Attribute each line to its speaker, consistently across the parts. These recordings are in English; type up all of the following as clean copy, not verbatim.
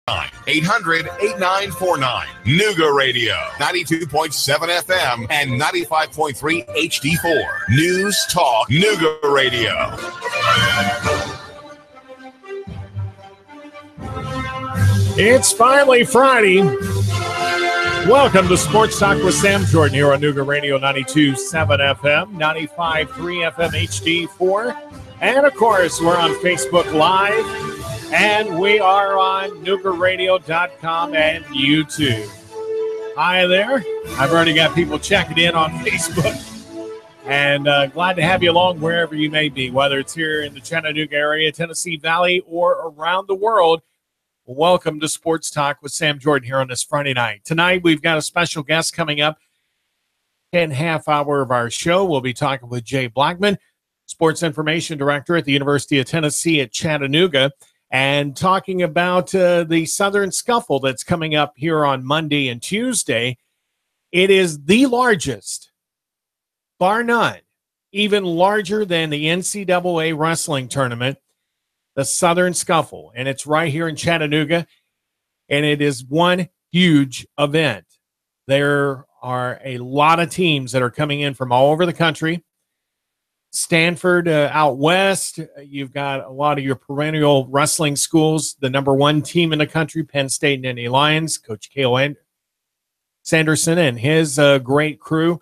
Speaker 1: 800-8949. Nooga Radio, 92.7 FM and 95.3 HD4. News Talk Nooga Radio.
Speaker 2: It's finally Friday. Welcome to Sports Talk with Sam Jordan here on Nooga Radio 92.7 FM, 95.3 FM HD4. And, of course, we're on Facebook Live. And we are on NoogaRadio.com and YouTube. Hi there. I've already got people checking in on Facebook. And glad to have you along wherever you may be, whether it's here in the Chattanooga area, Tennessee Valley, or around the world. Welcome to Sports Talk with Sam Jordan here on this Friday night. Tonight, we've got a special guest coming up. In half hour of our show, we'll be talking with Jay Blackman, Sports Information Director at the University of Tennessee at Chattanooga, and talking about the Southern Scuffle that's coming up here on Monday and Tuesday. It is the largest, bar none, even larger than the NCAA wrestling tournament, the Southern Scuffle. And it's right here in Chattanooga, and it is one huge event. There are a lot of teams that are coming in from all over the country. Stanford out west, you've got a lot of your perennial wrestling schools. The number one team in the country, Penn State and NA Lions, Coach Cale Sanderson and his great crew.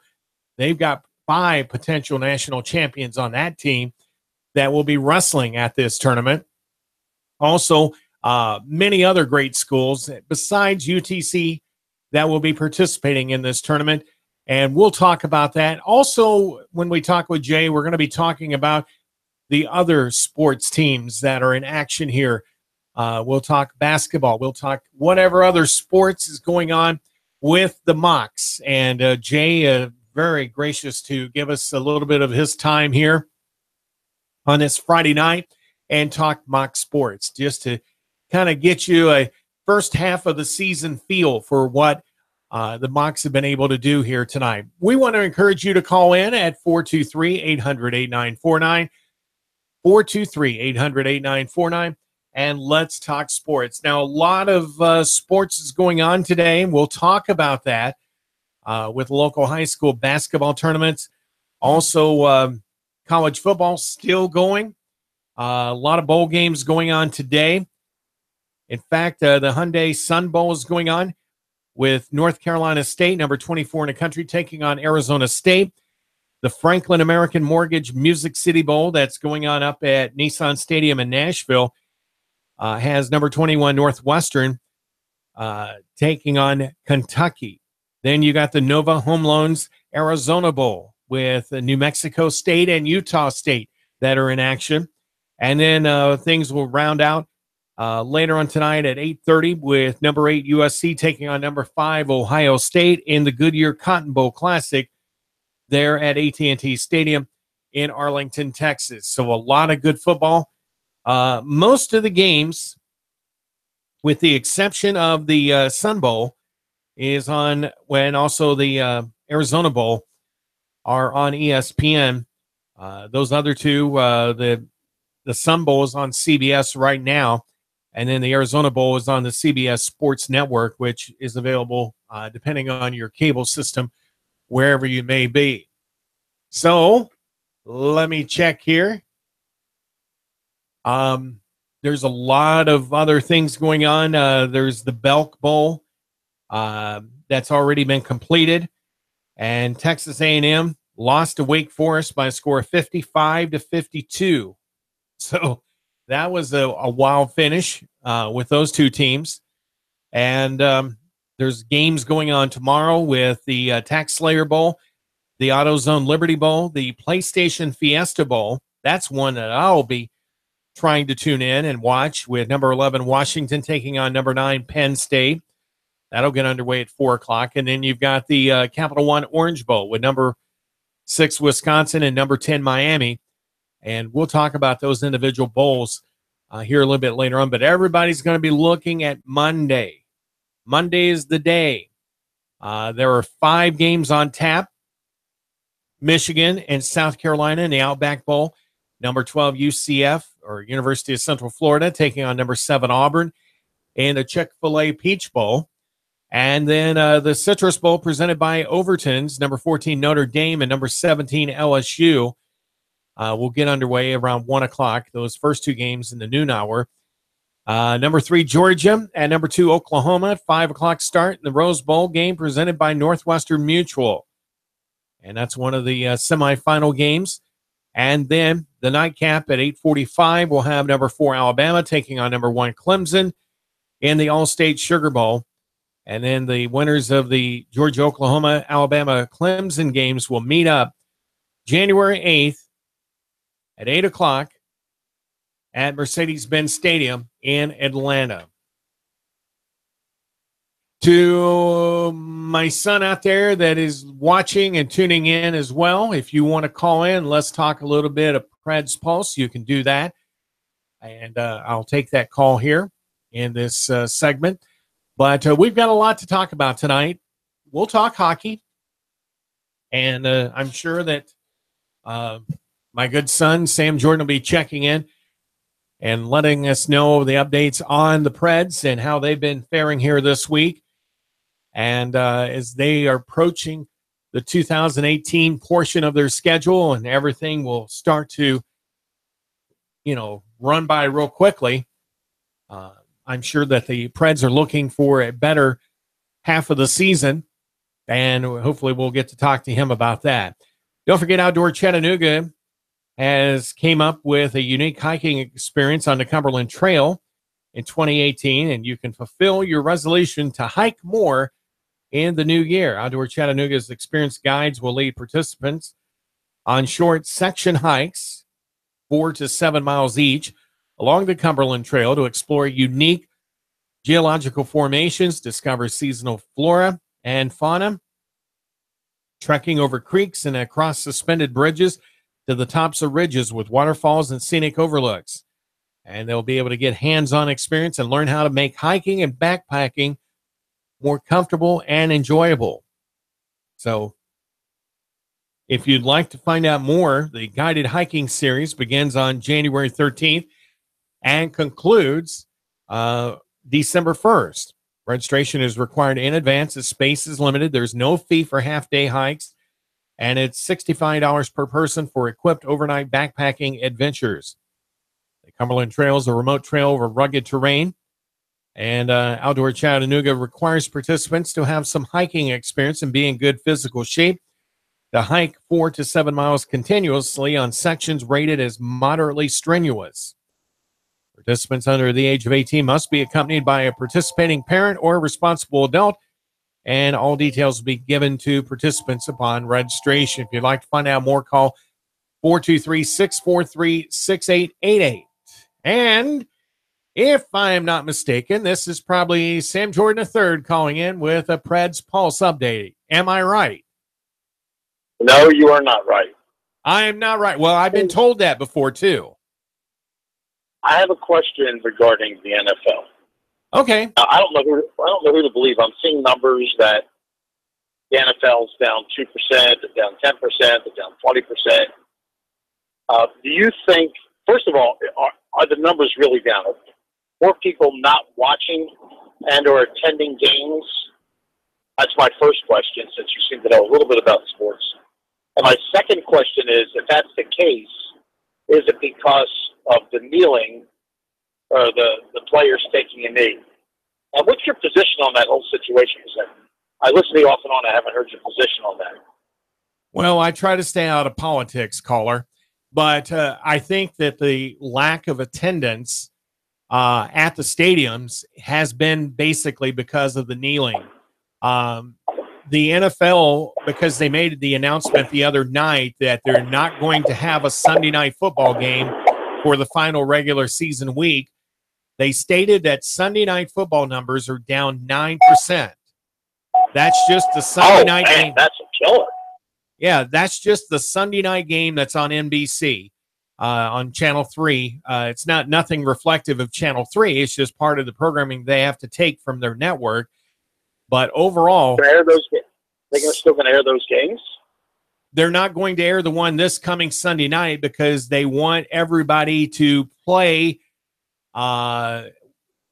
Speaker 2: They've got 5 potential national champions on that team that will be wrestling at this tournament. Also, many other great schools besides UTC that will be participating in this tournament. And we'll talk about that. Also, when we talk with Jay, we're going to be talking about the other sports teams that are in action here. We'll talk basketball. We'll talk whatever other sports is going on with the Mocs. And Jay, very gracious to give us a little bit of his time here on this Friday night and talk mock sports, just to kind of get you a first half of the season feel for what the Mocs have been able to do here tonight. We want to encourage you to call in at 423-800-8949, 423-800-8949, and let's talk sports. Now, a lot of sports is going on today. We'll talk about that with local high school basketball tournaments. Also, college football still going. A lot of bowl games going on today. In fact, the Hyundai Sun Bowl is going on, with North Carolina State, number 24 in the country, taking on Arizona State. The Franklin American Mortgage Music City Bowl that's going on up at Nissan Stadium in Nashville has number 21 Northwestern taking on Kentucky. Then you got the Nova Home Loans Arizona Bowl with New Mexico State and Utah State that are in action. And then things will round out later on tonight at 8:30 with number 8 USC taking on number 5 Ohio State in the Goodyear Cotton Bowl Classic there at AT&T Stadium in Arlington, Texas. So a lot of good football. Most of the games, with the exception of the Sun Bowl, is on, when also the Arizona Bowl are on ESPN. Those other two, the Sun Bowl is on CBS right now. And then the Arizona Bowl is on the CBS Sports Network, which is available depending on your cable system, wherever you may be. So let me check here. There's a lot of other things going on. There's the Belk Bowl that's already been completed. And Texas A&M lost to Wake Forest by a score of 55-52. So that was a wild finish with those two teams. And there's games going on tomorrow with the Tax Slayer Bowl, the AutoZone Liberty Bowl, the PlayStation Fiesta Bowl. That's one that I'll be trying to tune in and watch, with number 11 Washington taking on number 9 Penn State. That'll get underway at 4 o'clock. And then you've got the Capital One Orange Bowl with number 6 Wisconsin and number 10 Miami. And we'll talk about those individual bowls here a little bit later on. But everybody's going to be looking at Monday. Monday is the day. There are 5 games on tap. Michigan and South Carolina in the Outback Bowl. Number 12 UCF, or University of Central Florida, taking on number 7 Auburn. in the Chick-fil-A Peach Bowl. And then the Citrus Bowl presented by Overton's, number 14 Notre Dame and number 17 LSU. Will get underway around 1 o'clock, those first two games in the noon hour. Number 3 Georgia and number 2 Oklahoma at 5 o'clock start in the Rose Bowl game presented by Northwestern Mutual. And that's one of the semifinal games. And then the nightcap at 8:45 will have number 4 Alabama taking on number 1 Clemson in the All-State Sugar Bowl. And then the winners of the Georgia, Oklahoma, Alabama, Clemson games will meet up January 8th at 8 o'clock at Mercedes-Benz Stadium in Atlanta. To my son out there that is watching and tuning in as well, if you want to call in, let's talk a little bit of Preds Pulse. You can do that. And I'll take that call here in this segment. But we've got a lot to talk about tonight. We'll talk hockey. And I'm sure that my good son, Sam Jordan, will be checking in and letting us know the updates on the Preds and how they've been faring here this week. And as they are approaching the 2018 portion of their schedule and everything will start to, run by real quickly, I'm sure that the Preds are looking for a better half of the season, and hopefully we'll get to talk to him about that. Don't forget, Outdoor Chattanooga has came up with a unique hiking experience on the Cumberland Trail in 2018, and you can fulfill your resolution to hike more in the new year. Outdoor Chattanooga's experienced guides will lead participants on short section hikes, 4 to 7 miles each, along the Cumberland Trail to explore unique geological formations, discover seasonal flora and fauna, trekking over creeks and across suspended bridges to the tops of ridges with waterfalls and scenic overlooks. And they'll be able to get hands-on experience and learn how to make hiking and backpacking more comfortable and enjoyable. So if you'd like to find out more, the guided hiking series begins on January 13th and concludes December 1st. Registration is required in advance as space is limited. There's no fee for half-day hikes, and it's $65 per person for equipped overnight backpacking adventures. The Cumberland Trail is a remote trail over rugged terrain, and Outdoor Chattanooga requires participants to have some hiking experience and be in good physical shape. To hike 4 to 7 miles continuously on sections rated as moderately strenuous. Participants under the age of 18 must be accompanied by a participating parent or responsible adult, and all details will be given to participants upon registration. If you'd like to find out more, call 423-643-6888. And if I am not mistaken, this is probably Sam Jordan III calling in with a Preds Pulse update. Am I right?
Speaker 3: No, you are not right.
Speaker 2: I am not right. Well, I've been told that before, too.
Speaker 3: I have a question regarding the NFL.
Speaker 2: Okay.
Speaker 3: Now, I don't know who to believe. I'm seeing numbers that the NFL's down 2%, they're down 10%, they're down 20%. Do you think, first of all, are the numbers really down? Are more people not watching and or attending games? That's my first question, since you seem to know a little bit about sports. And my second question is, if that's the case, is it because of the kneeling or the players taking a knee? And what's your position on that whole situation? Because I listen to you off and on. I haven't heard your position on that.
Speaker 2: Well, I try to stay out of politics, caller. But I think that the lack of attendance at the stadiums has been basically because of the kneeling. The NFL, because they made the announcement the other night that they're not going to have a Sunday night football game for the final regular season week, they stated that Sunday night football numbers are down 9%. That's just the Sunday night game.
Speaker 3: That's a killer.
Speaker 2: Yeah, that's just the Sunday night game that's on NBC, on Channel 3. It's nothing reflective of Channel 3. It's just part of the programming they have to take from their network. But overall,
Speaker 3: they're still going to air those games?
Speaker 2: They're not going to air the one this coming Sunday night because they want everybody to play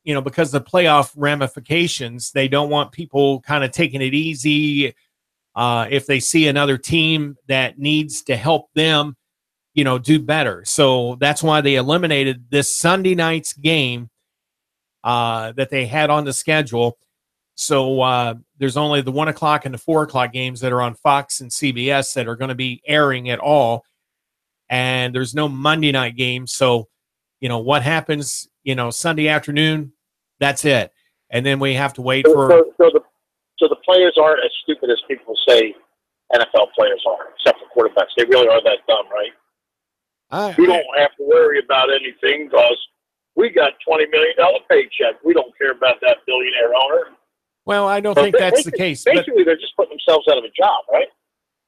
Speaker 2: because of the playoff ramifications, they don't want people kind of taking it easy. If they see another team that needs to help them, do better. So that's why they eliminated this Sunday night's game that they had on the schedule. So there's only the 1 o'clock and the 4 o'clock games that are on Fox and CBS that are going to be airing at all. And there's no Monday night game. So, what happens, Sunday afternoon, that's it. And then we have to wait for.
Speaker 3: So the players aren't as stupid as people say NFL players are, except for quarterbacks. They really are that dumb, right? We don't have to worry about anything because we got $20 million paycheck. We don't care about that billionaire owner.
Speaker 2: Well, I don't think that's the case.
Speaker 3: Basically, they're just putting themselves out of a job, right?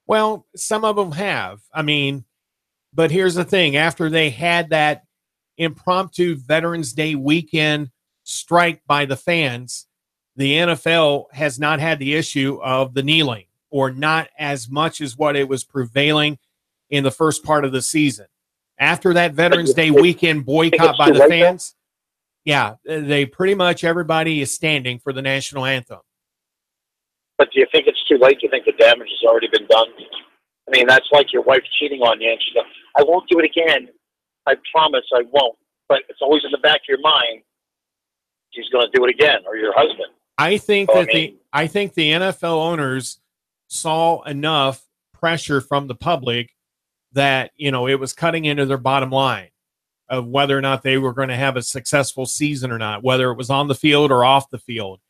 Speaker 2: Well, some of them have. But here's the thing. After they had that impromptu Veterans Day weekend strike by the fans, the NFL has not had the issue of the kneeling, or not as much as what it was prevailing in the first part of the season. After that Veterans Day weekend boycott by the fans, they pretty much everybody is standing for the national anthem.
Speaker 3: But do you think it's too late? Do you think the damage has already been done? That's like your wife cheating on you, and she goes, "I won't do it again. I promise I won't." But it's always in the back of your mind, she's going to do it again, or your husband.
Speaker 2: I think the NFL owners saw enough pressure from the public that, it was cutting into their bottom line of whether or not they were going to have a successful season or not, whether it was on the field or off the field.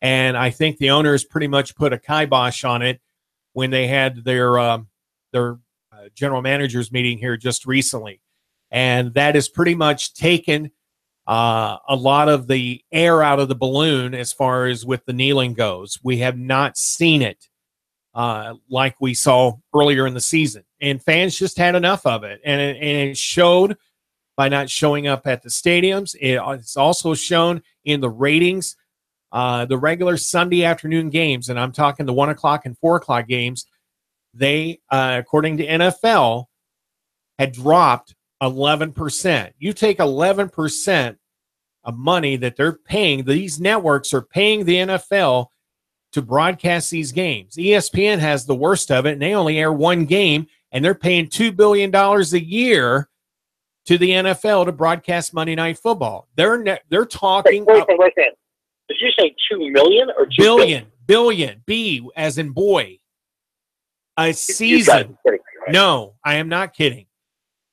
Speaker 2: And I think the owners pretty much put a kibosh on it when they had their general managers meeting here just recently. And that has pretty much taken a lot of the air out of the balloon as far as with the kneeling goes. We have not seen it like we saw earlier in the season. And fans just had enough of it. And it showed by not showing up at the stadiums. It's also shown in the ratings. The regular Sunday afternoon games, and I'm talking the 1 o'clock and 4 o'clock games, they, according to NFL, had dropped 11%. You take 11% of money that they're paying, these networks are paying the NFL to broadcast these games. ESPN has the worst of it, and they only air one game, and they're paying $2 billion a year to the NFL to broadcast Monday Night Football. They're talking.
Speaker 3: Wait. Did you say 2 million or 2 billion?
Speaker 2: Billion. B as in boy. A season.
Speaker 3: Kidding me, right?
Speaker 2: No, I am not kidding.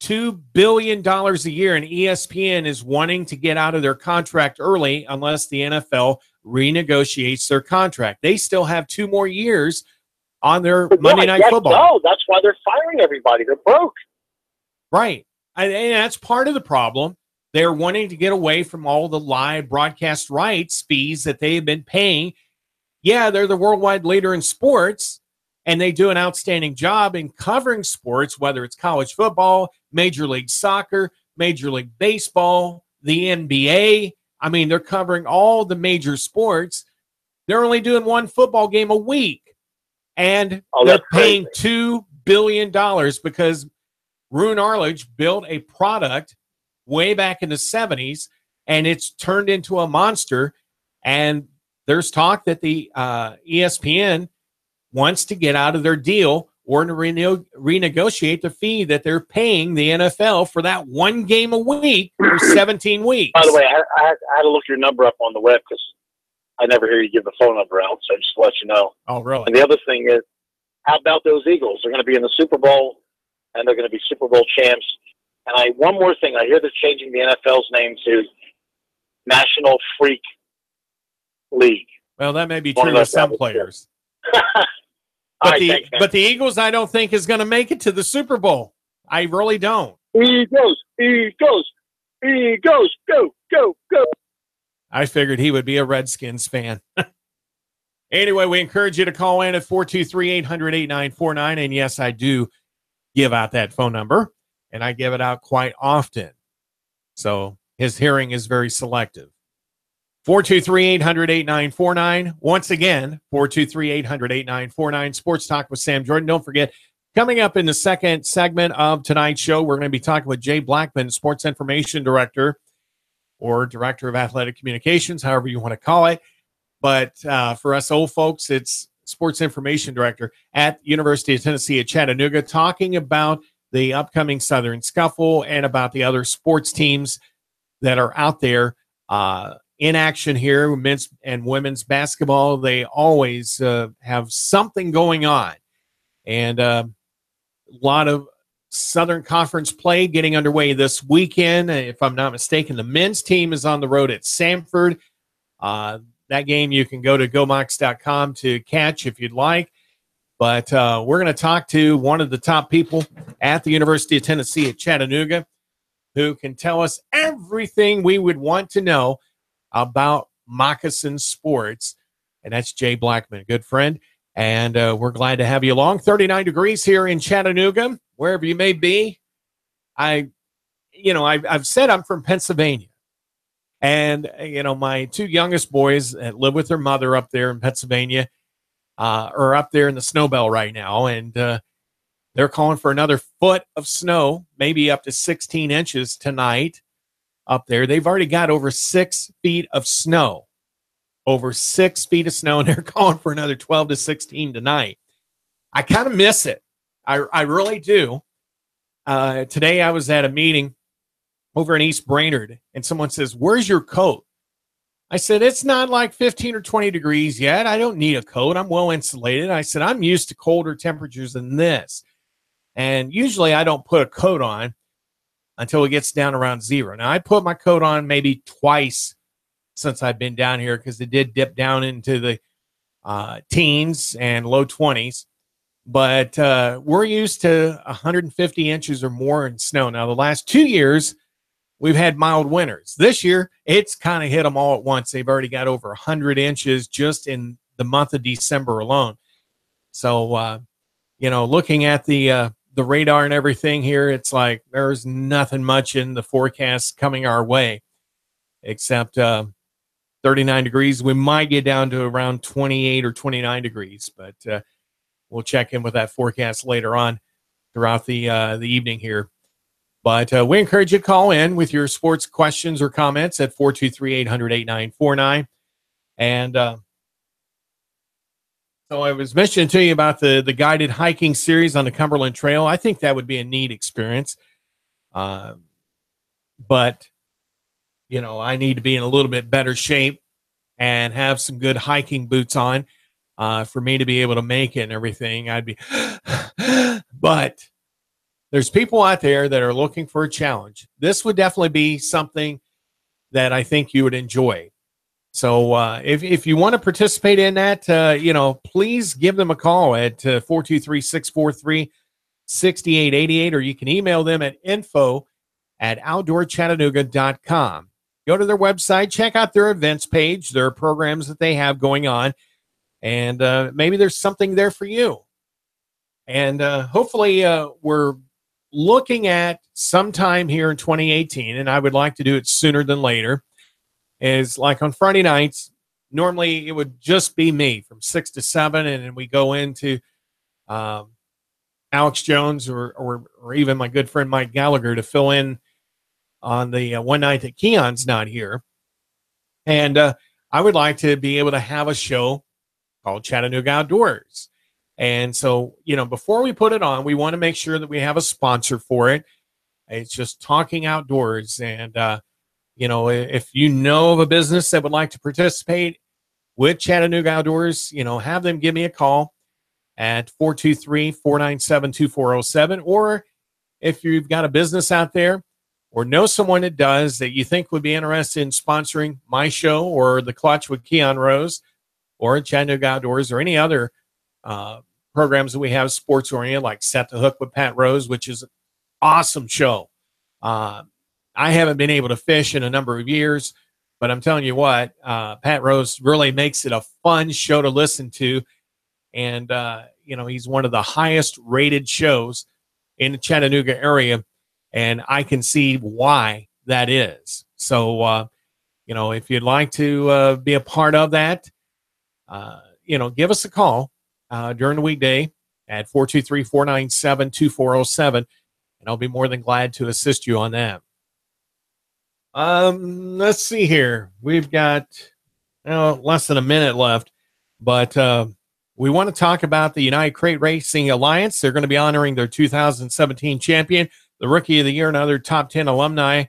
Speaker 2: $2 billion a year, and ESPN is wanting to get out of their contract early unless the NFL renegotiates their contract. They still have 2 more years on their Monday Night Football.
Speaker 3: No, that's why they're firing everybody. They're broke.
Speaker 2: Right. And that's part of the problem. They're wanting to get away from all the live broadcast rights fees that they've been paying. Yeah, they're the worldwide leader in sports, and they do an outstanding job in covering sports, whether it's college football, Major League Soccer, Major League Baseball, the NBA. They're covering all the major sports. They're only doing one football game a week, and they're paying $2 billion because Roone Arledge built a product way back in the 70s, and it's turned into a monster. And there's talk that the ESPN wants to get out of their deal or to renegotiate the fee that they're paying the NFL for that one game a week for 17 weeks.
Speaker 3: By the way, I had to look your number up on the web because I never hear you give the phone number out, so just to let you know.
Speaker 2: Oh, really?
Speaker 3: And the other thing is, how about those Eagles? They're going to be in the Super Bowl, and they're going to be Super Bowl champs. And one more thing, I hear they're changing the NFL's name to National Freak League.
Speaker 2: Well, that may be true with some players. But the Eagles, I don't think, is going to make it to the Super Bowl. I really don't.
Speaker 3: Eagles, go, go, go.
Speaker 2: I figured he would be a Redskins fan. Anyway, we encourage you to call in at 423-800-8949. And yes, I do give out that phone number, and I give it out quite often. So his hearing is very selective. 423-800-8949. Once again, 423-800-8949. Sports Talk with Sam Jordan. Don't forget, coming up in the second segment of tonight's show, we're going to be talking with Jay Blackman, Sports Information Director or Director of Athletic Communications, however you want to call it. But for us old folks, it's Sports Information Director at University of Tennessee at Chattanooga, talking about the upcoming Southern Scuffle and about the other sports teams that are out there in action here. Men's and women's basketball, they always have something going on. And a lot of Southern Conference play getting underway this weekend. If I'm not mistaken, the men's team is on the road at Samford. That game you can go to gomox.com to catch if you'd like. But we're going to talk to one of the top people at the University of Tennessee at Chattanooga who can tell us everything we would want to know about moccasin sports. And that's Jay Blackman, a good friend. And we're glad to have you along. 39 degrees here in Chattanooga, wherever you may be. I've said I'm from Pennsylvania. And, my two youngest boys that live with their mother up there in Pennsylvania are up there in the snow belt right now. And they're calling for another foot of snow, maybe up to 16 inches tonight up there. They've already got over 6 feet of snow. Over 6 feet of snow, and they're calling for another 12 to 16 tonight. I kind of miss it. I really do. Today I was at a meeting over in East Brainerd, and someone says, "Where's your coat?" I said, "It's not like 15 or 20 degrees yet. I don't need a coat. I'm well insulated." I said, "I'm used to colder temperatures than this. And usually I don't put a coat on until it gets down around 0. Now, I put my coat on maybe twice since I've been down here because it did dip down into the teens and low 20s. But we're used to 150 inches or more in snow. Now, the last 2 years, we've had mild winters. This year, it's kind of hit them all at once. They've already got over 100 inches just in the month of December alone. So, looking at the radar and everything here, it's like there's nothing much in the forecast coming our way except 39 degrees. We might get down to around 28 or 29 degrees, but we'll check in with that forecast later on throughout the evening here. But we encourage you to call in with your sports questions or comments at 423-800-8949. And so I was mentioning to you about the guided hiking series on the Cumberland Trail. I think that would be a neat experience. But, I need to be in a little bit better shape and have some good hiking boots on for me to be able to make it and everything. But there's people out there that are looking for a challenge. This would definitely be something that I think you would enjoy. So if you want to participate in that, please give them a call at 423-643-6888, or you can email them at info@outdoorchattanooga.com. Go to their website, check out their events page, their programs that they have going on, and maybe there's something there for you. And hopefully we're looking at sometime here in 2018, and I would like to do it sooner than later, is like on Friday nights, normally it would just be me from 6 to 7, and then we go into Alex Jones or even my good friend Mike Gallagher to fill in on the one night that Keon's not here. And I would like to be able to have a show called Chattanooga Outdoors. And so, before we put it on, we want to make sure that we have a sponsor for it. It's just talking outdoors. And, if you know of a business that would like to participate with Chattanooga Outdoors, have them give me a call at 423-497-2407. Or if you've got a business out there or know someone that does that you think would be interested in sponsoring my show or The Clutch with Keon Rose or Chattanooga Outdoors or any other programs that we have sports oriented, like Set the Hook with Pat Rose, which is an awesome show. I haven't been able to fish in a number of years, but I'm telling you what, Pat Rose really makes it a fun show to listen to. And, he's one of the highest rated shows in the Chattanooga area, and I can see why that is. So, if you'd like to be a part of that, give us a call during the weekday at 423-497-2407, and I'll be more than glad to assist you on that. Let's see here. We've got less than a minute left, but we want to talk about the United Crate Racing Alliance. They're going to be honoring their 2017 champion, the Rookie of the Year, and other top 10 alumni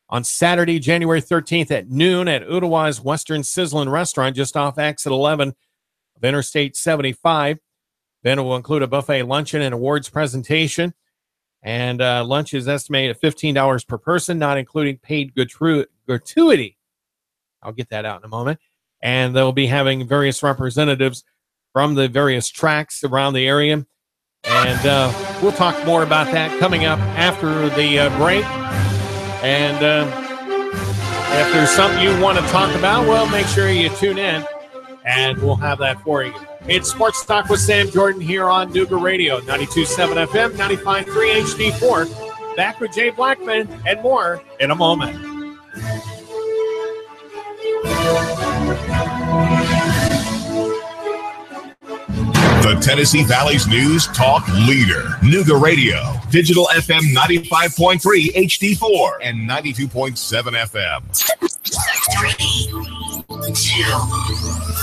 Speaker 2: on Saturday, January 13th at noon at Ottawa's Western Sizzlin' Restaurant just off exit 11 of Interstate 75. Then it will include a buffet luncheon and awards presentation. And lunch is estimated at $15 per person, not including paid gratuity. I'll get that out in a moment. And they'll be having various representatives from the various tracks around the area. And we'll talk more about that coming up after the break. And if there's something you want to talk about, well, make sure you tune in, and we'll have that for you. It's Sports Talk with Sam Jordan here on Nooga Radio, 92.7 FM, 95.3 HD4. Back with Jay Blackman and more in a moment.
Speaker 1: The Tennessee Valley's news talk leader, Nooga Radio, digital FM 95.3 HD4 and 92.7 FM.
Speaker 4: 3, 2,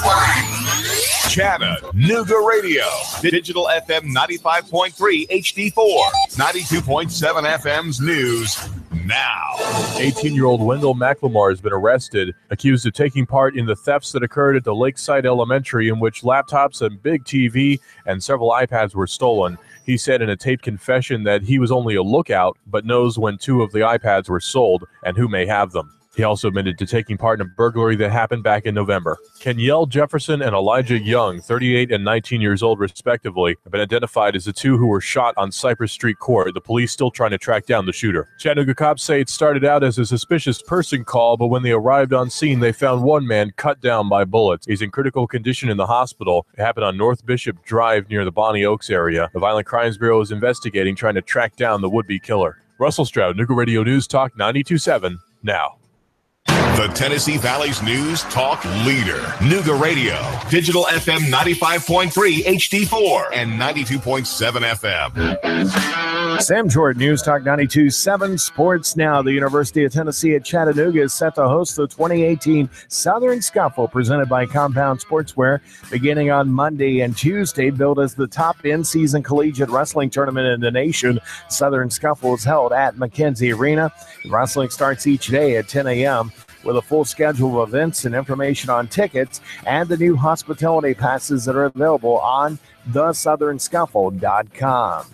Speaker 4: 1.
Speaker 1: Chattanooga Radio, digital FM 95.3 HD4, 92.7 FM's news now.
Speaker 5: 18-year-old Wendell McLemore has been arrested, accused of taking part in the thefts that occurred at the Lakeside Elementary, in which laptops and big TV and several iPads were stolen. He said in a taped confession that he was only a lookout, but knows when 2 of the iPads were sold and who may have them. He also admitted to taking part in a burglary that happened back in November. Kenyell Jefferson and Elijah Young, 38 and 19 years old respectively, have been identified as the 2 who were shot on Cypress Street Court. The police still trying to track down the shooter. Chattanooga cops say it started out as a suspicious person call, but when they arrived on scene, they found one man cut down by bullets. He's in critical condition in the hospital. It happened on North Bishop Drive near the Bonnie Oaks area. The Violent Crimes Bureau is investigating, trying to track down the would-be killer. Russell Stroud, Nooga Radio News Talk 92.7 now.
Speaker 1: The Tennessee Valley's news talk leader, Nooga Radio, digital FM 95.3 HD4 and 92.7 FM.
Speaker 2: Sam Jordan, News Talk 92.7 Sports Now. The University of Tennessee at Chattanooga is set to host the 2018 Southern Scuffle presented by Compound Sportswear beginning on Monday and Tuesday. Billed as the top in-season collegiate wrestling tournament in the nation, Southern Scuffle is held at McKenzie Arena. Wrestling starts each day at 10 a.m. with a full schedule of events and information on tickets and the new hospitality passes that are available on thesouthernscuffle.com.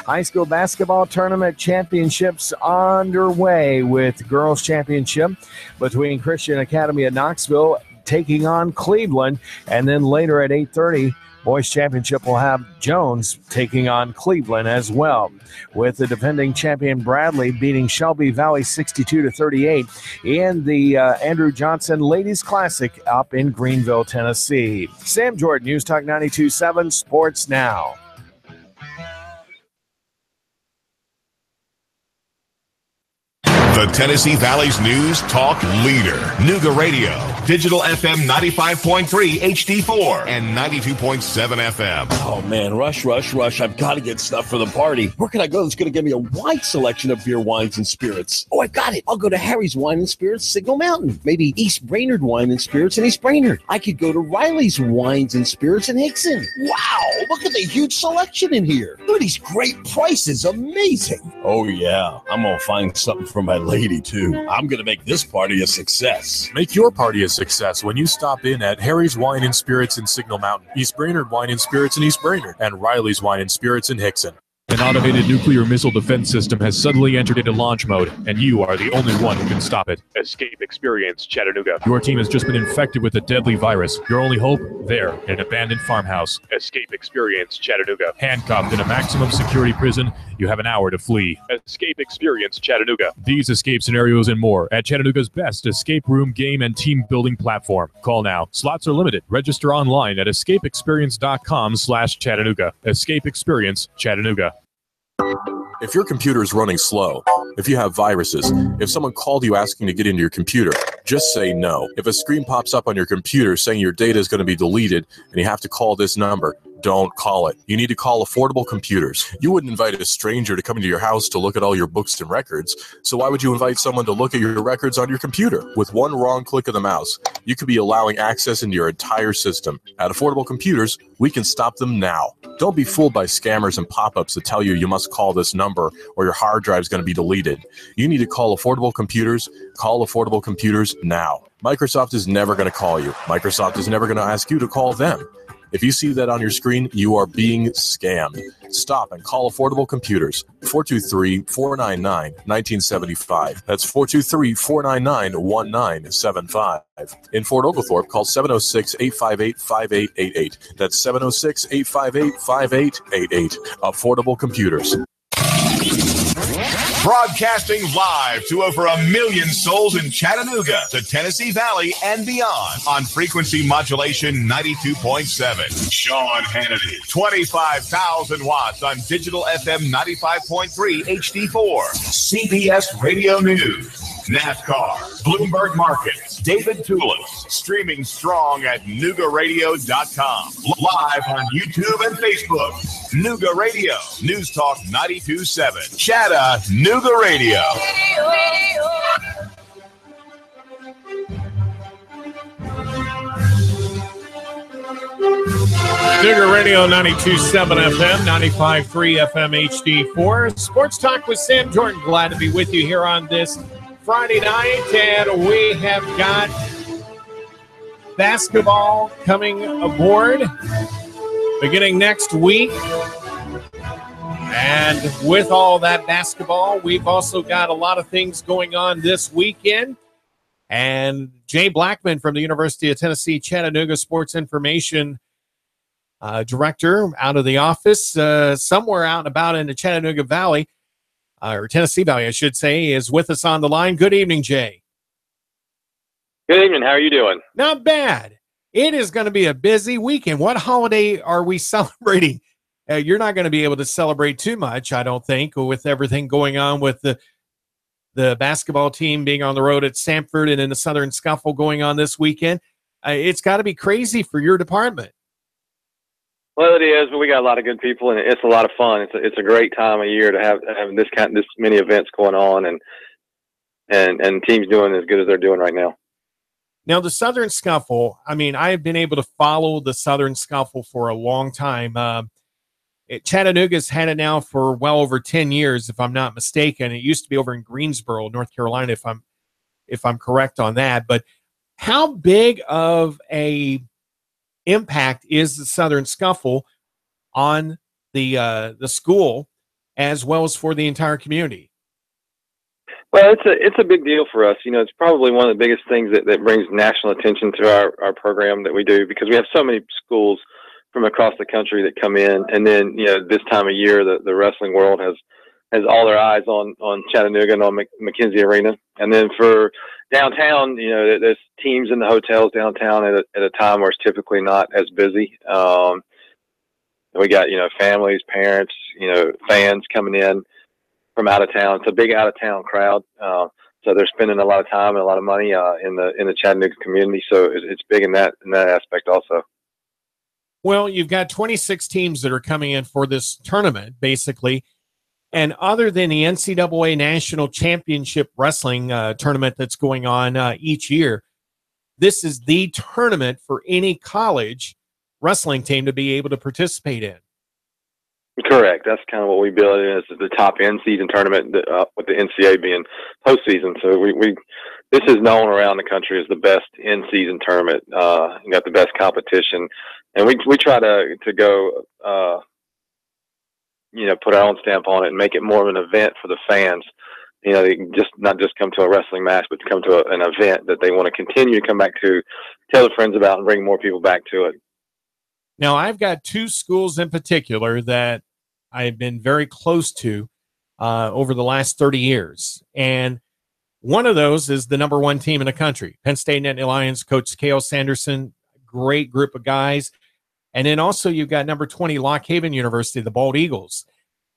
Speaker 2: High school basketball tournament championships underway with girls championship between Christian Academy of Knoxville taking on Cleveland, and then later at 8:30, boys championship will have Jones taking on Cleveland as well, with the defending champion Bradley beating Shelby Valley 62-38 in the Andrew Johnson Ladies Classic up in Greenville, Tennessee. Sam Jordan, News Talk 92.7 Sports Now.
Speaker 1: The Tennessee Valley's news talk leader, Nooga Radio, digital FM 95.3 HD4 and 92.7 FM.
Speaker 6: Oh man, rush. I've got to get stuff for the party. Where can I go that's going to give me a wide selection of beer, wines, and spirits? Oh, I got it. I'll go to Harry's Wine and Spirits, Signal Mountain. Maybe East Brainerd Wine and Spirits in East Brainerd. I could go to Riley's Wines and Spirits in Hickson. Wow, look at the huge selection in here. Look at these great prices. Amazing. Oh yeah, I'm going to find something for my lady too. I'm going to make this party a success.
Speaker 5: Make your party a success when you stop in at Harry's Wine and Spirits in Signal Mountain, East Brainerd Wine and Spirits in East Brainerd, and Riley's Wine and Spirits in Hickson. An automated nuclear missile defense system has suddenly entered into launch mode, and you are the only one who can stop it. Escape Experience Chattanooga. Your team has just been infected with a deadly virus. Your only hope? There, in an abandoned farmhouse. Escape Experience Chattanooga. Handcuffed in a maximum security prison, you have an hour to flee. Escape Experience Chattanooga. These escape scenarios and more at Chattanooga's best escape room, game, and team building platform. Call now. Slots are limited. Register online at escapeexperience.com/Chattanooga. Escape Experience Chattanooga. If your computer is running slow, if you have viruses, if someone called you asking to get into your computer, just say no. If a screen pops up on your computer saying your data is going to be deleted and you have to call this number, don't call it. You need to call Affordable Computers. You wouldn't invite a stranger to come into your house to look at all your books and records, so why would you invite someone to look at your records on your computer? With one wrong click of the mouse, you could be allowing access into your entire system. At Affordable Computers, we can stop them now. Don't be fooled by scammers and pop-ups that tell you must call this number or your hard drive is going to be deleted. You need to call Affordable Computers. Call Affordable Computers now. Microsoft is never going to call you. Microsoft is never going to ask you to call them. If you see that on your screen, you are being scammed. Stop and call Affordable Computers. 423-499-1975. That's 423-499-1975. In Fort Oglethorpe, call 706-858-5888. That's 706-858-5888. Affordable Computers.
Speaker 1: Broadcasting live to over 1 million souls in Chattanooga, the Tennessee Valley, and beyond on frequency modulation 92.7. Sean Hannity, 25,000 watts on digital FM 95.3 HD4. CBS Radio News. NASCAR, Bloomberg Markets, David Tulis, streaming strong at NoogaRadio.com. Live on YouTube and Facebook. Nooga Radio, News Talk 92.7. Chattanooga Radio.
Speaker 2: Nooga Radio 92.7 FM, 95.3 FM HD4. Sports Talk with Sam Jordan. Glad to be with you here on this Friday night, and we have got basketball coming aboard beginning next week. And with all that basketball, we've also got a lot of things going on this weekend. And Jay Blackman from the University of Tennessee, Chattanooga Sports Information Director out of the office, somewhere out and about in the Chattanooga Valley, or Tennessee Valley, I should say, is with us on the line. Good evening, Jay.
Speaker 7: Good evening. How are you doing?
Speaker 2: Not bad. It is going to be a busy weekend. What holiday are we celebrating? You're not going to be able to celebrate too much, I don't think, with everything going on with the basketball team being on the road at Samford and in the Southern Scuffle going on this weekend. It's got to be crazy for your department.
Speaker 7: Well, it is, but we got a lot of good people, and it's a lot of fun. It's a great time of year to have this many events going on, and teams doing as good as they're doing right now.
Speaker 2: Now, the Southern Scuffle, I mean, I have been able to follow the Southern Scuffle for a long time. Chattanooga's had it now for well over 10 years, if I'm not mistaken. It used to be over in Greensboro, North Carolina, if I'm correct on that. But how big of a impact is the Southern Scuffle on the school as well as for the entire community?
Speaker 7: Well, it's a big deal for us. You know, it's probably one of the biggest things that brings national attention to our program that we do, because we have so many schools from across the country that come in. And then, you know, this time of year, the wrestling world has all their eyes on Chattanooga and on McKenzie Arena. And then for downtown, you know, there's teams in the hotels downtown at a time where it's typically not as busy. We got, you know, families, parents, you know, fans coming in from out of town. It's a big out of town crowd. So they're spending a lot of time and a lot of money in the Chattanooga community. So it's big in that aspect also.
Speaker 2: Well, you've got 26 teams that are coming in for this tournament, basically. And other than the NCAA National Championship Wrestling tournament that's going on each year, this is the tournament for any college wrestling team to be able to participate in.
Speaker 7: Correct. That's kind of what we build it in, is the top in-season tournament, with the NCAA being postseason. So this is known around the country as the best in-season tournament. You got the best competition, and we try to go, you know, put our own stamp on it and make it more of an event for the fans. You know, they not just come to a wrestling match, but to come to an event that they want to continue to come back to, tell their friends about, and bring more people back to it.
Speaker 2: Now, I've got two schools in particular that I've been very close to over the last 30 years. And one of those is the number one team in the country, Penn State Nittany Lions, Coach Cale Sanderson, great group of guys. And then also you've got number 20, Lock Haven University, the Bald Eagles.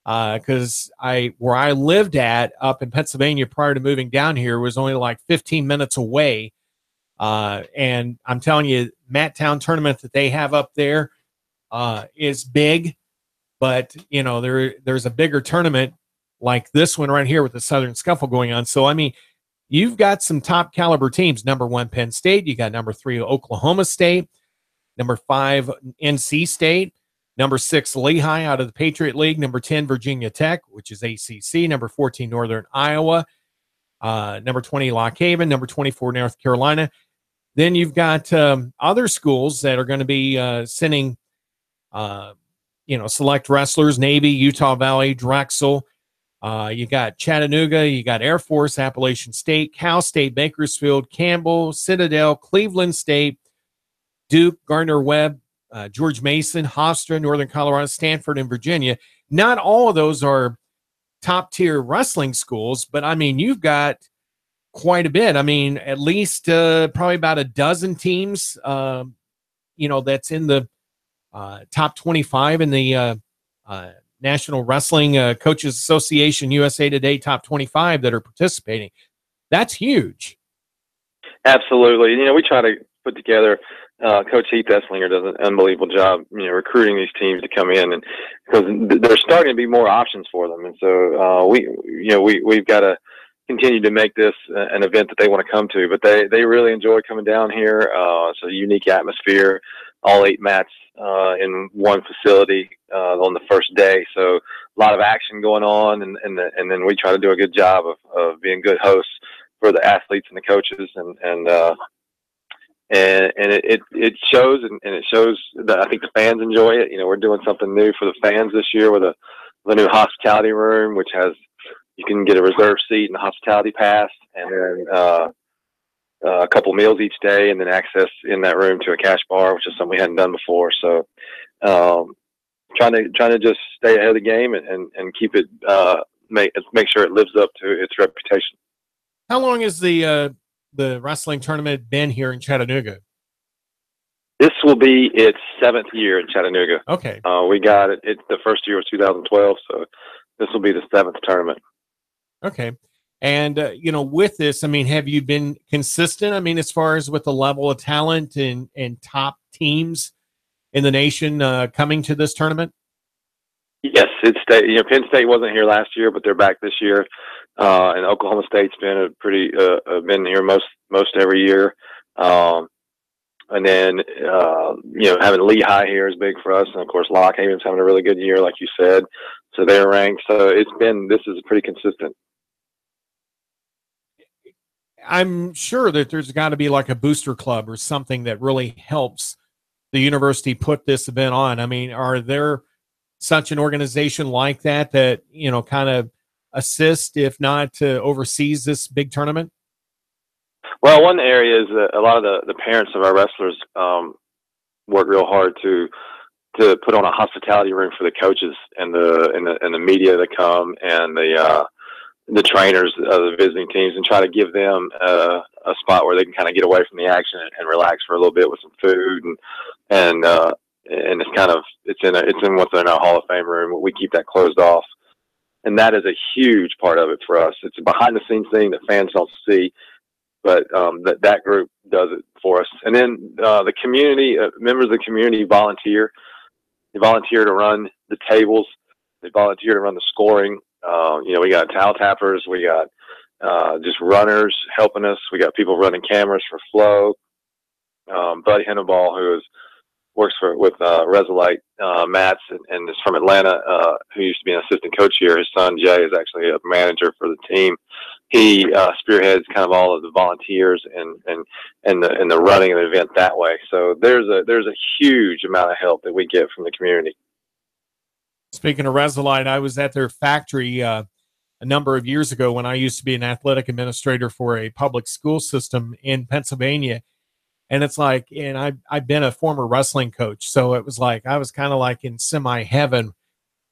Speaker 2: Because where I lived at up in Pennsylvania prior to moving down here was only like 15 minutes away. And I'm telling you, Matt Town tournament that they have up there, is big, but there's a bigger tournament like this one right here with the Southern Scuffle going on. So, I mean, you've got some top caliber teams. Number 1, Penn State. You got number 3, Oklahoma State. Number 5, NC State. Number 6, Lehigh out of the Patriot League. Number 10, Virginia Tech, which is ACC. Number 14, Northern Iowa. Number 20, Lock Haven. Number 24, North Carolina. Then you've got other schools that are going to be sending, select wrestlers. Navy, Utah Valley, Drexel. You got Chattanooga. You got Air Force, Appalachian State, Cal State, Bakersfield, Campbell, Citadel, Cleveland State, Duke, Gardner-Webb, George Mason, Hofstra, Northern Colorado, Stanford, and Virginia. Not all of those are top-tier wrestling schools, but, I mean, you've got quite a bit. I mean, at least probably about a dozen teams, that's in the top 25 in the National Wrestling Coaches Association USA Today top 25 that are participating. That's huge.
Speaker 7: Absolutely. We try to put together. Coach Heath Esslinger does an unbelievable job, recruiting these teams to come in, and because there's starting to be more options for them, and so we've got to continue to make this an event that they want to come to. But they really enjoy coming down here. It's a unique atmosphere. All 8 mats in one facility on the first day, so a lot of action going on, and then we try to do a good job of being good hosts for the athletes and the coaches, and it shows, and it shows that I think the fans enjoy it. We're doing something new for the fans this year with a new hospitality room, which has, you can get a reserved seat and a hospitality pass, and then a couple meals each day, and then access in that room to a cash bar, which is something we hadn't done before. So, trying to just stay ahead of the game and keep it, make sure it lives up to its reputation.
Speaker 2: How long has the wrestling tournament been here in Chattanooga?
Speaker 7: This will be its 7th year in Chattanooga.
Speaker 2: Okay.
Speaker 7: We got it. The first year was 2012, so this will be the 7th tournament.
Speaker 2: Okay. And, with this, I mean, have you been consistent? I mean, as far as with the level of talent and top teams in the nation coming to this tournament?
Speaker 7: Yes, Penn State wasn't here last year, but they're back this year. And Oklahoma State's been been here most every year. And then, having Lehigh here is big for us. And of course, Lock Haven's having a really good year, like you said. So they're ranked. So this is pretty consistent.
Speaker 2: I'm sure that there's got to be like a booster club or something that really helps the university put this event on. I mean, are there such an organization like that kind of assist, if not oversees this big tournament?
Speaker 7: Well, one area is that a lot of the parents of our wrestlers work real hard to put on a hospitality room for the coaches and the media that come, and the trainers of the visiting teams, and try to give them a spot where they can kind of get away from the action and relax for a little bit with some food, and it's in what's in our Hall of Fame room. We keep that closed off, and that is a huge part of it for us. It's a behind the scenes thing that fans don't see, but that group does it for us. And then the community members of the community volunteer. They volunteer to run the tables. They volunteer to run the scoring. We got towel tappers. We got just runners helping us. We got people running cameras for Flo. Buddy Henneball, who works with Resolite Mats and is from Atlanta, who used to be an assistant coach here. His son Jay is actually a manager for the team. He spearheads kind of all of the volunteers and the running of the event that way. So there's a huge amount of help that we get from the community.
Speaker 2: Speaking of Resolite, I was at their factory a number of years ago when I used to be an athletic administrator for a public school system in Pennsylvania. And it's like, and I've been a former wrestling coach, so it was like I was kind of like in semi-heaven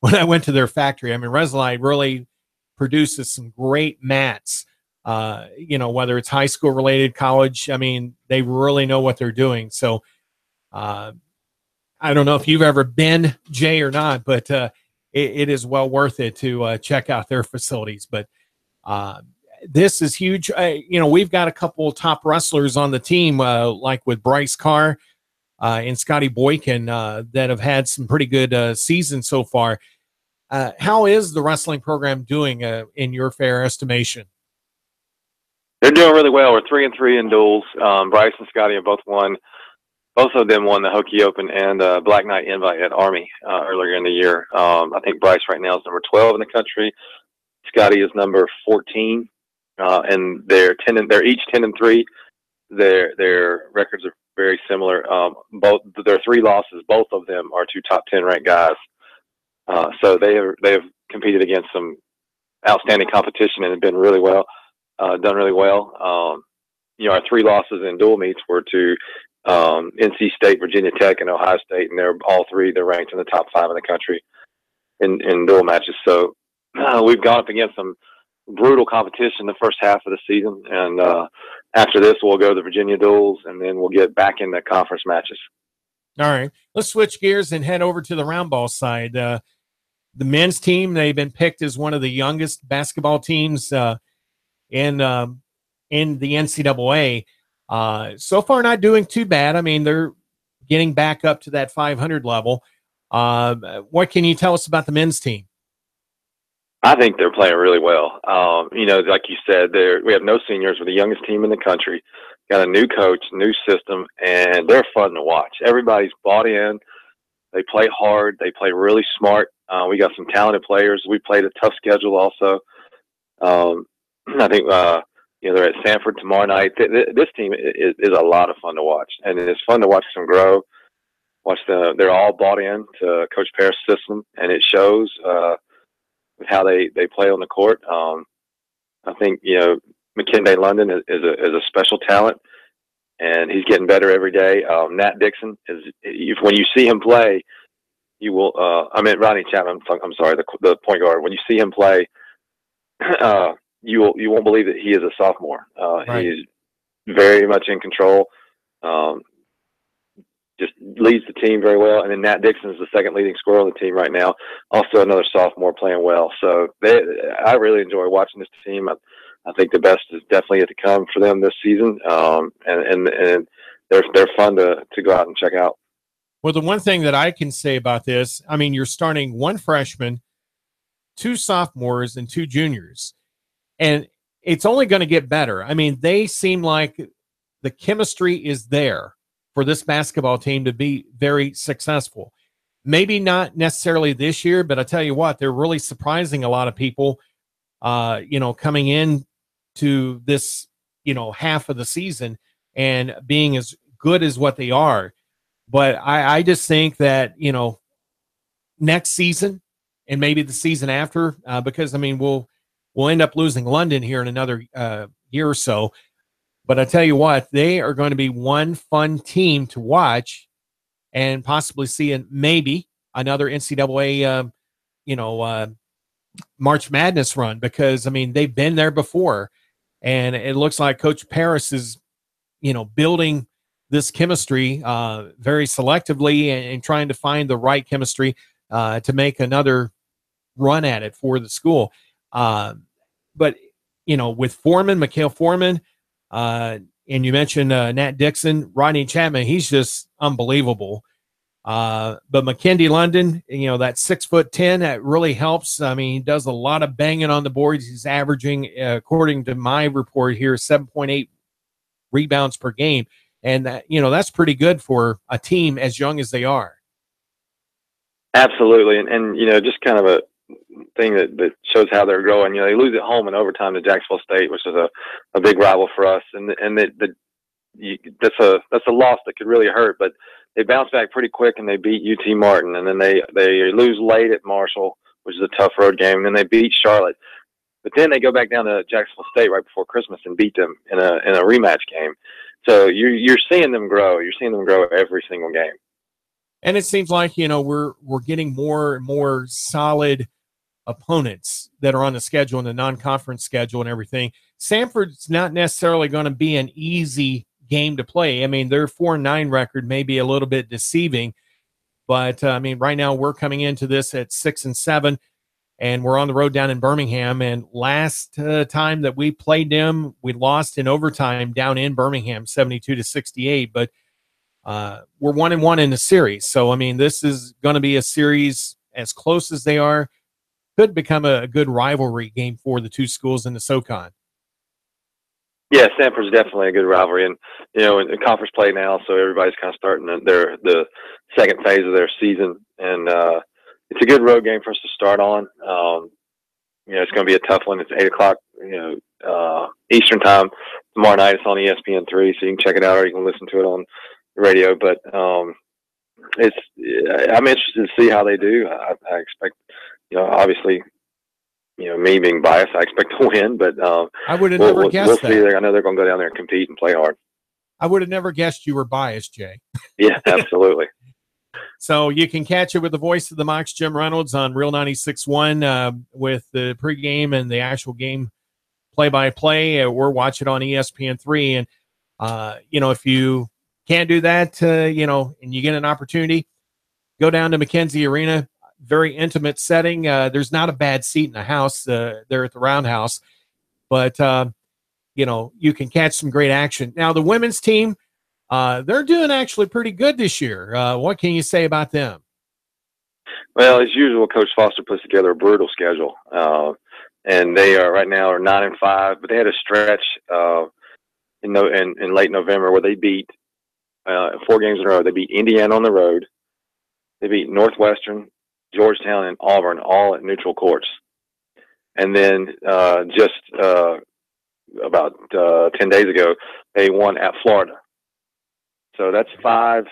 Speaker 2: when I went to their factory. I mean, Resolite really produces some great mats, whether it's high school related, college. I mean, they really know what they're doing. So I don't know if you've ever been, Jay, or not, but it is well worth it to check out their facilities. But this is huge. We've got a couple top wrestlers on the team, like with Bryce Carr, and Scotty Boykin that have had some pretty good seasons so far. How is the wrestling program doing in your fair estimation?
Speaker 7: They're doing really well. We're 3-3 in duels. Bryce and Scotty have both won. Both of them won the Hokie Open and Black Knight Invite at Army earlier in the year. I think Bryce right now is number 12 in the country. Scotty is number 14, and they're each 10-3. Their records are very similar. Both their 3 losses, both of them are 2 top 10 ranked guys. So they have competed against some outstanding competition and have been really well. Done really well. Our 3 losses in dual meets were to NC State, Virginia Tech, and Ohio State, and they're ranked in the top 5 in the country in dual matches. So we've gone up against some brutal competition the first half of the season, and after this we'll go to the Virginia duels, and then we'll get back in the conference matches. All
Speaker 2: right, let's switch gears and head over to the round ball side. The men's team, they've been picked as one of the youngest basketball teams in the NCAA. So far not doing too bad. I mean, they're getting back up to that 500 level. What can you tell us about the men's team?
Speaker 7: I think they're playing really well. Like you said, we have no seniors. We're the youngest team in the country. Got a new coach, new system, and they're fun to watch. Everybody's bought in. They play hard. They play really smart. We got some talented players. We played a tough schedule also. I think they're at Sanford tomorrow night. This team is a lot of fun to watch, and it's fun to watch them grow. They're all bought in to Coach Parrish' system, and it shows with how they play on the court. I think McKinday London is a special talent, and he's getting better every day. Nat Dixon when you see him play, you will. Ronnie Chapman. I'm sorry, the point guard. When you see him play, you won't believe that he is a sophomore.
Speaker 2: Right.
Speaker 7: He's very much in control. Just leads the team very well. And then Nat Dixon is the second leading scorer on the team right now. Also another sophomore playing well. So I really enjoy watching this team. I think the best is definitely yet to come for them this season. And they're fun to go out and check out.
Speaker 2: Well, the one thing that I can say about this, I mean, you're starting 1 freshman, 2 sophomores, and 2 juniors. And it's only going to get better. I mean, they seem like the chemistry is there for this basketball team to be very successful. Maybe not necessarily this year, but I tell you what, they're really surprising a lot of people, coming in to this, half of the season and being as good as what they are. But I just think that, next season and maybe the season after, because, I mean, we'll end up losing London here in another year or so. But I tell you what, they are going to be one fun team to watch and possibly see maybe another NCAA, March Madness run, because, I mean, they've been there before. And it looks like Coach Parrish is, building this chemistry very selectively and trying to find the right chemistry to make another run at it for the school. But, with Mikhail Foreman, and you mentioned Nat Dixon, Rodney Chapman, he's just unbelievable. But McKinday London, that 6'10", that really helps. I mean, he does a lot of banging on the boards. He's averaging, according to my report here, 7.8 rebounds per game. And that's pretty good for a team as young as they are.
Speaker 7: Absolutely. And just kind of a thing that shows how they're growing. They lose at home in overtime to Jacksonville State, which is a big rival for us. And that's a loss that could really hurt, but they bounce back pretty quick and they beat UT Martin. And then they lose late at Marshall, which is a tough road game. And then they beat Charlotte. But then they go back down to Jacksonville State right before Christmas and beat them in a rematch game. So you're seeing them grow. You're seeing them grow every single game.
Speaker 2: And it seems like, we're getting more and more solid opponents that are on the schedule and the non-conference schedule and everything. Sanford's not necessarily going to be an easy game to play. I mean, their 4-9 record may be a little bit deceiving, but I mean, right now we're coming into this at 6-7, and we're on the road down in Birmingham. And last time that we played them, we lost in overtime down in Birmingham, 72-68. But we're 1-1 in the series. So, I mean, this is going to be a series as close as they are. Could become a good rivalry game for the two schools in the SoCon.
Speaker 7: Yeah, Stanford's definitely a good rivalry, and in conference play now, so everybody's kind of starting the second phase of their season, and it's a good road game for us to start on. It's going to be a tough one. It's 8:00, Eastern time tomorrow night. It's on ESPN3, so you can check it out or you can listen to it on the radio. But I'm interested to see how they do. I expect, obviously, me being biased, I expect to win, but
Speaker 2: I would have never guessed
Speaker 7: that. We'll see. I know they're going to go down there and compete and play hard.
Speaker 2: I would have never guessed you were biased, Jay.
Speaker 7: Yeah, absolutely.
Speaker 2: So you can catch it with the voice of the Mocs, Jim Reynolds, on Real 96.1 with the pregame and the actual game play-by-play. Or watch it on ESPN3. And, if you can't do that, and you get an opportunity, go down to McKenzie Arena. Very intimate setting. There's not a bad seat in the house there at the Roundhouse. But, you can catch some great action. Now, the women's team, they're doing actually pretty good this year. What can you say about them?
Speaker 7: Well, as usual, Coach Foster puts together a brutal schedule, and they are right now 9-5. But they had a stretch in late November where they beat 4 games in a row. They beat Indiana on the road. They beat Northwestern, Georgetown, and Auburn, all at neutral courts. And then just about 10 days ago, they won at Florida. So that's 5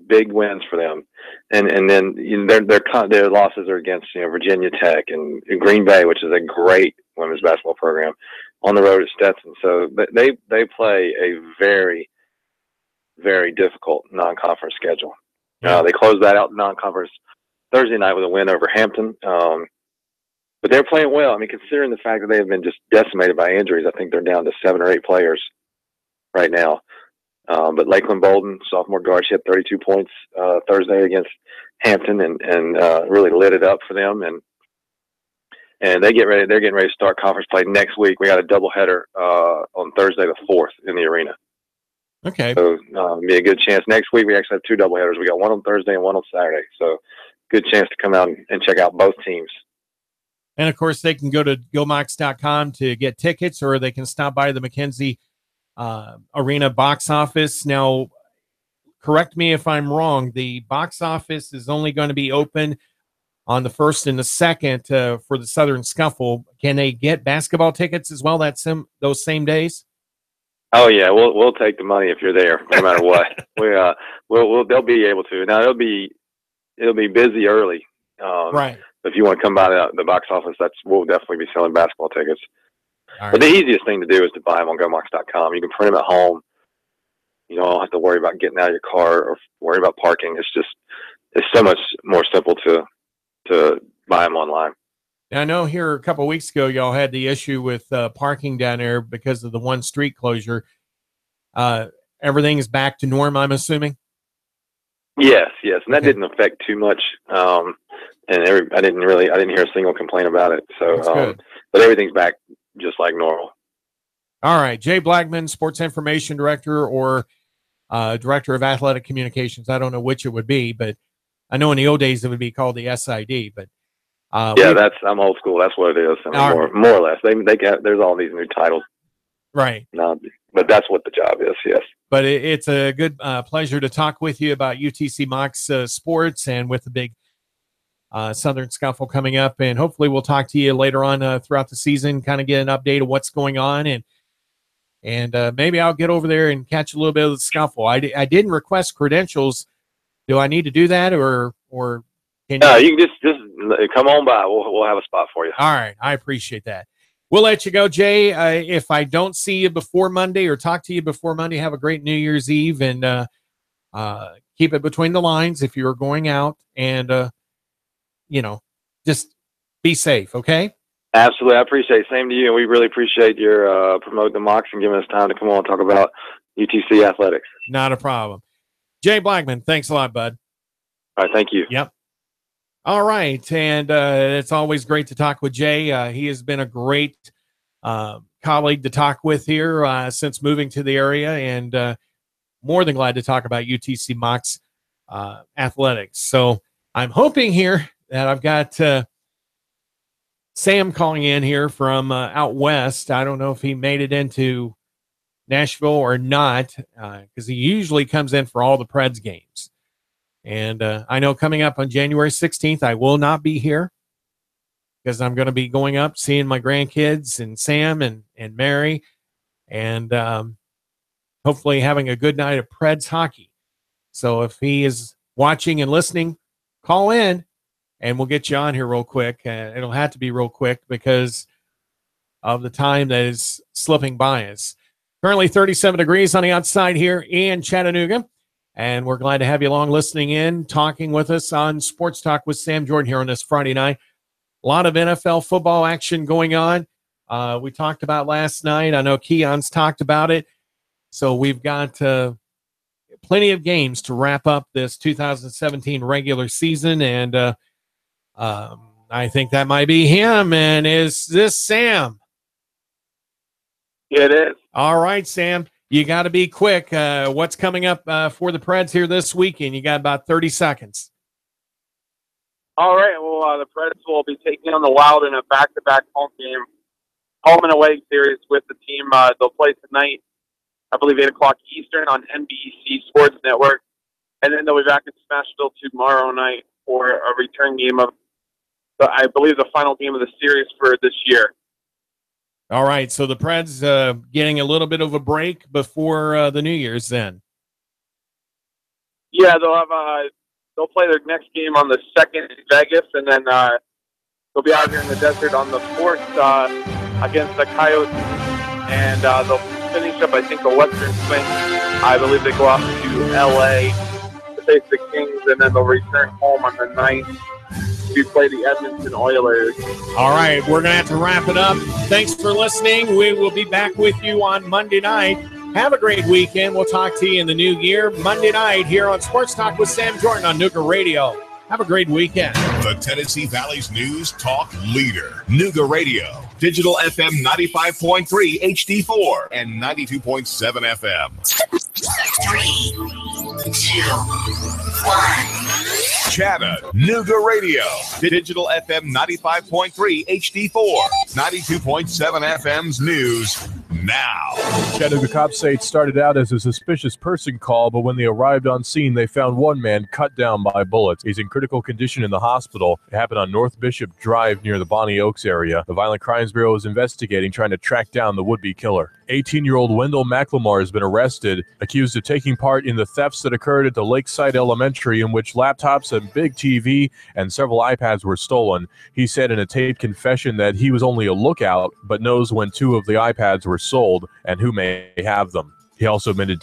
Speaker 7: big wins for them, and then their losses are against Virginia Tech and Green Bay, which is a great women's basketball program, on the road at Stetson. So they play a very, very difficult non-conference schedule. They closed that out non-conference Thursday night with a win over Hampton, but they're playing well. I mean, considering the fact that they have been just decimated by injuries, I think they're down to 7 or 8 players right now. But Lakeland Bolden, sophomore guard, she had 32 points Thursday against Hampton, and really lit it up for them. And they're getting ready to start conference play next week. We got a doubleheader on Thursday the 4th in the arena.
Speaker 2: Okay.
Speaker 7: So be a good chance. Next week we actually have 2 doubleheaders. We got one on Thursday and one on Saturday. So good chance to come out and check out both teams.
Speaker 2: And of course, they can go to gomocs.com to get tickets, or they can stop by the McKenzie Arena box office. Now, correct me if I'm wrong. The box office is only going to be open on the 1st and the 2nd for the Southern Scuffle. Can they get basketball tickets as well those same days?
Speaker 7: Oh yeah, we'll take the money if you're there, no matter what. They'll be able to. Now it'll be busy early.
Speaker 2: Right.
Speaker 7: If you want to come by the box office, we'll definitely be selling basketball tickets.
Speaker 2: All right.
Speaker 7: But the easiest thing to do is to buy them on gomocs.com. You can print them at home. You don't have to worry about getting out of your car or worry about parking. It's so much more simple to buy them online.
Speaker 2: Now, I know here a couple of weeks ago, y'all had the issue with parking down there because of the one street closure. Everything is back to norm, I'm assuming?
Speaker 7: Yes. And that didn't affect too much. And I didn't hear a single complaint about it. So, but everything's back just like normal.
Speaker 2: All right. Jay Blackman, Sports Information Director or Director of Athletic Communications. I don't know which it would be, but I know in the old days it would be called the SID. But
Speaker 7: I'm old school. That's what it is. I mean, more or less. There's all these new titles.
Speaker 2: Right.
Speaker 7: No, but that's what the job is. Yes.
Speaker 2: But it's a good pleasure to talk with you about UTC Mocs sports and with the big Southern Scuffle coming up. And hopefully we'll talk to you later on throughout the season, kind of get an update of what's going on. And maybe I'll get over there and catch a little bit of the Scuffle. I didn't request credentials. Do I need to do that or can you?
Speaker 7: No, you can just come on by. We'll have a spot for you.
Speaker 2: All right. I appreciate that. We'll let you go, Jay. If I don't see you before Monday or talk to you before Monday, have a great New Year's Eve and keep it between the lines if you're going out and, just be safe. Okay.
Speaker 7: Absolutely. I appreciate it. Same to you. And we really appreciate your promoting the Mocs and giving us time to come on and talk about UTC athletics.
Speaker 2: Not a problem. Jay Blackman, thanks a lot, bud.
Speaker 7: All right. Thank you.
Speaker 2: Yep. All right. And it's always great to talk with Jay. He has been a great colleague to talk with here since moving to the area. And more than glad to talk about UTC Mocs athletics. So I'm hoping here that I've got Sam calling in here from out west. I don't know if he made it into Nashville or not, because he usually comes in for all the Preds games. And I know coming up on January 16th, I will not be here because I'm going to be going up, seeing my grandkids and Sam and Mary, and hopefully having a good night of Preds hockey. So if he is watching and listening, call in and we'll get you on here real quick. It'll have to be real quick because of the time that is slipping by us. Currently 37 degrees on the outside here in Chattanooga. And we're glad to have you along listening in, talking with us on Sports Talk with Sam Jordan here on this Friday night. A lot of NFL football action going on. We talked about last night. I know Keon's talked about it. So we've got plenty of games to wrap up this 2017 regular season. And I think that might be him. And is this Sam?
Speaker 3: It is.
Speaker 2: All right, Sam. You got to be quick. What's coming up for the Preds here this weekend? You got about 30 seconds.
Speaker 3: All right. Well, the Preds will be taking on the Wild in a back-to-back home and away series with the team. They'll play tonight, I believe, 8 o'clock Eastern on NBC Sports Network. And then they'll be back in Smashville tomorrow night for a return game of, I believe, the final game of the series for this year.
Speaker 2: All right, so the Preds getting a little bit of a break before the New Year's then.
Speaker 3: Yeah, they'll play their next game on the 2nd in Vegas, and then they'll be out here in the desert on the 4th against the Coyotes, and they'll finish up, I think, a Western swing. I believe they go out to L.A. to face the Kings, and then they'll return home on the 9th to play the Edmonton Oilers.
Speaker 2: All right, we're going to have to wrap it up. Thanks for listening. We will be back with you on Monday night. Have a great weekend. We'll talk to you in the new year, Monday night, here on Sports Talk with Sam Jordan on Nooga Radio. Have a great weekend.
Speaker 1: The Tennessee Valley's news talk leader, Nooga Radio. Digital FM 95.3 HD4 and 92.7 FM.
Speaker 4: 3, 2, 1.
Speaker 1: Chattanooga Radio. Digital FM 95.3 HD4, 92.7 FM's news now.
Speaker 5: Chattanooga cops say it started out as a suspicious person call, but when they arrived on scene, they found one man cut down by bullets. He's in critical condition in the hospital. It happened on North Bishop Drive near the Bonnie Oaks area. The Violent Crimes Bureau is investigating, trying to track down the would-be killer. 18-year-old Wendell McLemore has been arrested, accused of taking part in the thefts that occurred at the Lakeside Elementary, in which laptops, a big TV, and several iPads were stolen. He said in a taped confession that he was only a lookout, but knows when 2 of the iPads were sold and who may have them. He also admitted